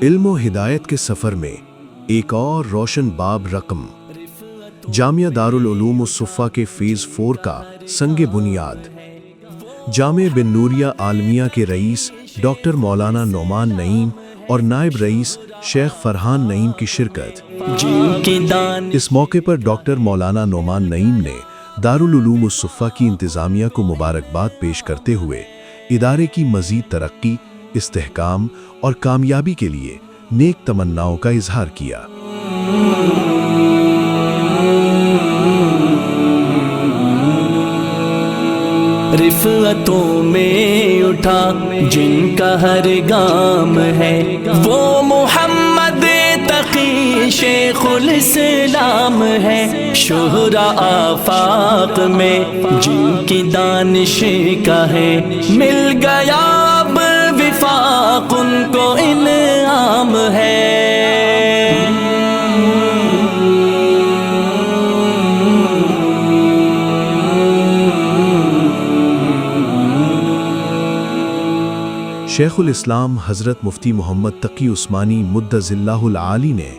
علم و ہدایت کے سفر میں ایک اور روشن باب رقم جامعہ دارالعلوم الصفا کے فیز 4 کا سنگ بنیاد جامع بن نوریہ عالمیہ کے رئیس ڈاکٹر مولانا نعمان نعیم اور نائب رئیس شیخ فرحان نعیم کی شرکت۔ اس موقع پر ڈاکٹر مولانا نعمان نعیم نے دارالعلوم الصفا کی انتظامیہ کو مبارکباد پیش کرتے ہوئے ادارے کی مزید ترقی، استحکام اور کامیابی کے لیے نیک تمناؤں کا اظہار کیا۔ رفعتوں میں اٹھا جن کا ہر گام ہے، وہ محمد تقی شیخ الاسلام ہے۔ شہرا آفاق میں جن کی دانش کا ہے، مل گیا اب وفاق ان کو انعام ہے۔ شیخ الاسلام حضرت مفتی محمد تقی عثمانی مدظ اللہ العالی نے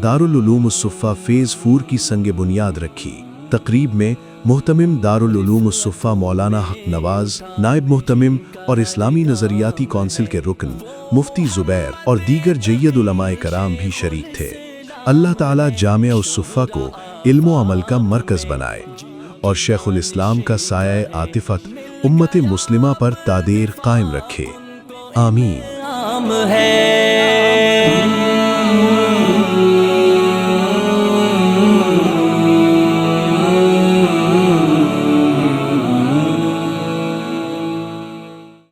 دارالعلوم الصفا فیز 4 کی سنگ بنیاد رکھی۔ تقریب میں محتمم دارالعلوم الصفا مولانا حق نواز، نائب محتمم اور اسلامی نظریاتی کونسل کے رکن مفتی زبیر اور دیگر جید علماء کرام بھی شریک تھے۔ اللہ تعالیٰ جامعہ الصفا کو علم و عمل کا مرکز بنائے اور شیخ الاسلام کا سایہ عاطفت امت مسلمہ پر تادیر قائم رکھے۔ آمین۔